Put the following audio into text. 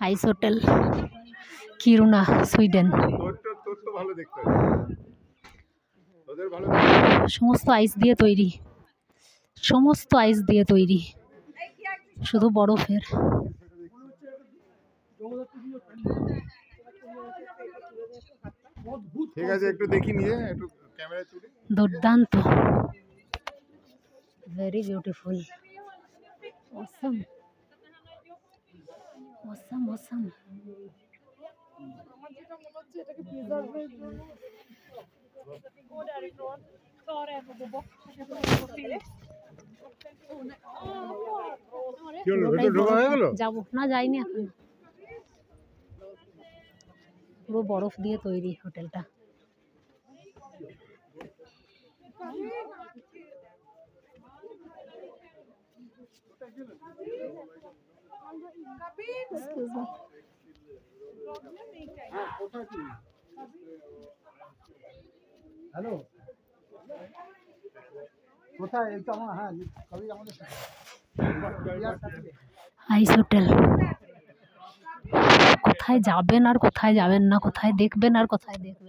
আইস hotel, কিরুনা, Sweden. সমস্ত আইস দিয়ে তৈরি, সমস্ত আইস দিয়ে তৈরি, শুধু বরফের। ঠিক আছে, একটু দেখি নিয়ে একটু ক্যামেরা তুলি। দুর্দান্ত, ভেরি বিউটিফুল, অসম অসম অসম। যাবো না, যাইনি এখন। পুরো বরফ দিয়ে তৈরি হোটেলটা। হ্যালো, কোথায়? এই তো আমার, হ্যাঁ, কবি আমাদের আইস হোটেল। কোথায় যাবেন আর কোথায় যাবেন না, কোথায় দেখবেন আর কোথায় দেখবেন